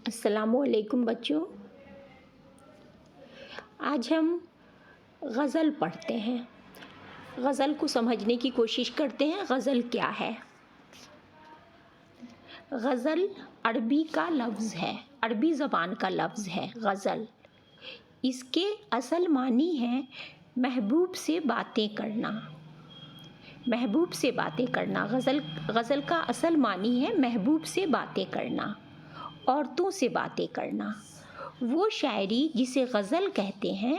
السلام علیکم بچوں، آج ہم غزل پڑھتے ہیں۔ غزل کو سمجھنے کی کوشش کرتے ہیں۔ غزل کیا ہے؟ غزل عربی کا لفظ ہے، عربی زبان کا لفظ ہے غزل۔ اس کے اصل معنی ہے محبوب سے باتیں کرنا۔ محبوب سے باتیں کرنا، غزل کا اصل معنی ہے محبوب سے باتیں کرنا، عورتوں سے باتیں کرنا۔ وہ شاعری جسے غزل کہتے ہیں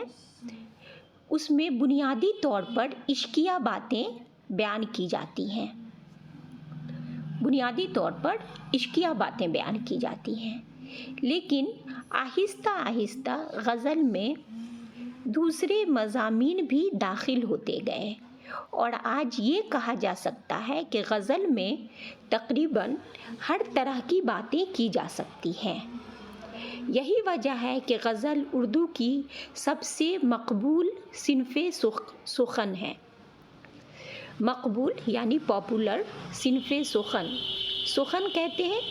اس میں بنیادی طور پر عشقیہ باتیں بیان کی جاتی ہیں۔ بنیادی طور پر عشقیہ باتیں بیان کی جاتی ہیں، لیکن آہستہ آہستہ غزل میں دوسرے مضامین بھی داخل ہوتے گئے اور آج یہ کہا جا سکتا ہے کہ غزل میں تقریباً ہر طرح کی باتیں کی جا سکتی ہیں۔ یہی وجہ ہے کہ غزل اردو کی سب سے مقبول صنف سخن ہے۔ مقبول یعنی پاپولر، صنف سخن۔ سخن کہتے ہیں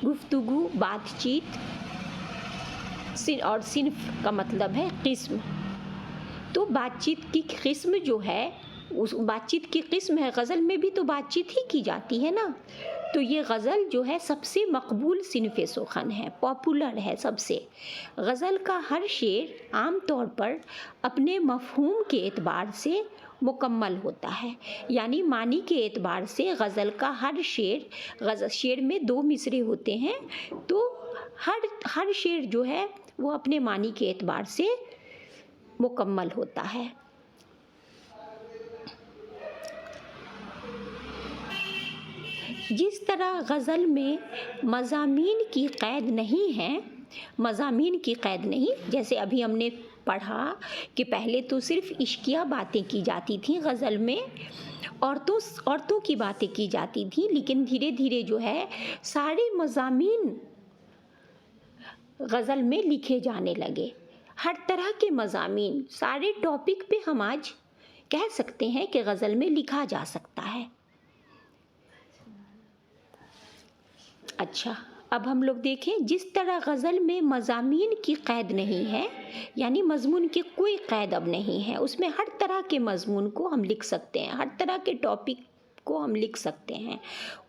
گفتگو، بات چیت، اور صنف کا مطلب ہے قسم۔ تو بات چیت کی قسم جو ہے، اس بات چیت کی قسم ہے، غزل میں بھی تو بات چیت ہی کی جاتی ہے نا۔ تو یہ غزل جو ہے سب سے مقبول صنف سخن ہے، پاپولر ہے سب سے۔ غزل کا ہر شعر عام طور پر اپنے مفہوم کے اعتبار سے مکمل ہوتا ہے، یعنی معنی کے اعتبار سے غزل کا ہر شعر میں 2 مصرعے ہوتے ہیں، تو ہر شعر جو ہے وہ اپنے معنی کے اعتبار سے مکمل ہوتا ہے۔ جس طرح غزل میں مضامین کی قید نہیں ہے، مضامین کی قید نہیں، جیسے ابھی ہم نے پڑھا کہ پہلے تو صرف عشقیہ باتیں کی جاتی تھیں غزل میں، عورتوں کی باتیں کی جاتی تھیں، لیکن دھیرے دھیرے جو ہے سارے مضامین غزل میں لکھے جانے لگے۔ ہر طرح کے مضامین، سارے ٹاپک پہ ہم آج کہہ سکتے ہیں کہ غزل میں لکھا جا سکتا ہے۔ اچھا، اب ہم لوگ دیکھیں، جس طرح غزل میں مضامین کی قید نہیں ہے، یعنی مضمون کی کوئی قید اب نہیں ہے، اس میں ہر طرح کے مضمون کو ہم لکھ سکتے ہیں، ہر طرح کے ٹاپک کو ہم لکھ سکتے ہیں،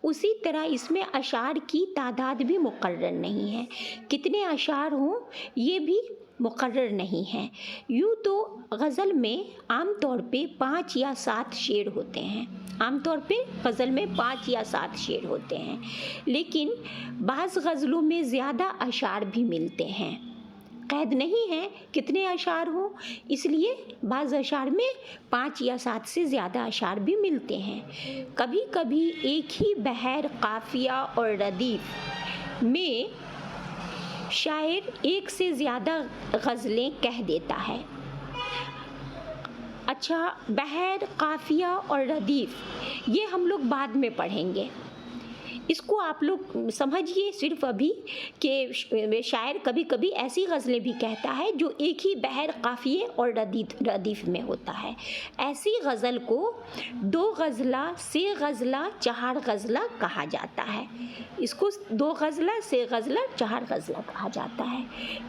اسی طرح اس میں اشعار کی تعداد بھی مقرر نہیں ہے، کتنے اشعار ہوں یہ بھی مقرر نہیں ہے۔ یوں تو غزل میں عام طور پہ 5 یا 7 شعر ہوتے ہیں، عام طور پہ غزل میں 5 یا 7 شعر ہوتے ہیں، لیکن بعض غزلوں میں زیادہ اشعار بھی ملتے ہیں۔ قید نہیں ہے کتنے اشعار ہوں، اس لیے بعض اشعار میں 5 یا 7 سے زیادہ اشعار بھی ملتے ہیں۔ کبھی کبھی ایک ہی بحر، قافیہ اور ردیف میں شاعر ایک سے زیادہ غزلیں کہہ دیتا ہے۔ اچھا، بحر، قافیہ اور ردیف یہ ہم لوگ بعد میں پڑھیں گے، اس کو آپ لوگ سمجھیے صرف ابھی کہ شاعر کبھی کبھی ایسی غزلیں بھی کہتا ہے جو ایک ہی بحر، قافیے اور ردیف میں ہوتا ہے۔ ایسی غزل کو 2 غزلہ، 3 غزلہ، 4 غزلہ کہا جاتا ہے۔ اس کو 2 غزلہ، 3 غزلہ، 4 غزلہ کہا جاتا ہے۔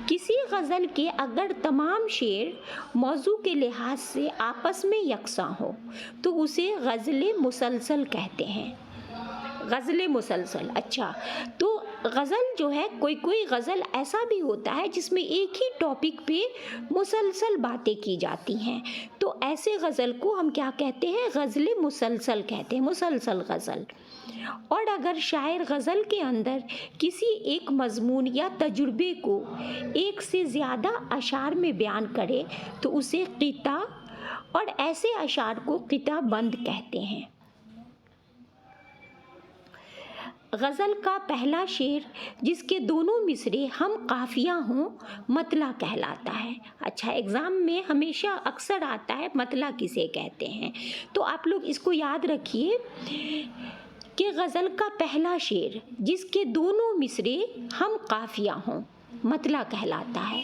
کسی غزل کے اگر تمام شعر موضوع کے لحاظ سے آپس میں یکساں ہو تو اسے غزل مسلسل کہتے ہیں۔ غزل مسلسل، اچھا، تو غزل جو ہے کوئی غزل ایسا بھی ہوتا ہے جس میں ایک ہی ٹاپک پہ مسلسل باتیں کی جاتی ہیں، تو ایسے غزل کو ہم کیا کہتے ہیں؟ غزل مسلسل کہتے ہیں، مسلسل غزل۔ اور اگر شاعر غزل کے اندر کسی ایک مضمون یا تجربے کو ایک سے زیادہ اشعار میں بیان کرے تو اسے قطع، اور ایسے اشعار کو قطع بند کہتے ہیں۔ غزل کا پہلا شعر جس کے دونوں مصرعے ہم قافیہ ہوں مطلع کہلاتا ہے۔ اچھا، ایگزام میں ہمیشہ اکثر آتا ہے مطلع کسے کہتے ہیں، تو آپ لوگ اس کو یاد رکھیے کہ غزل کا پہلا شعر جس کے دونوں مصرعے ہم قافیہ ہوں مطلع کہلاتا ہے۔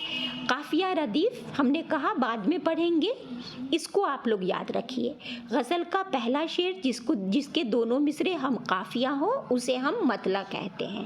قافیہ ردیف ہم نے کہا بعد میں پڑھیں گے، اس کو آپ لوگ یاد رکھیے۔ غزل کا پہلا شعر جس کے دونوں مصرعے ہم قافیہ ہوں اسے ہم مطلع کہتے ہیں۔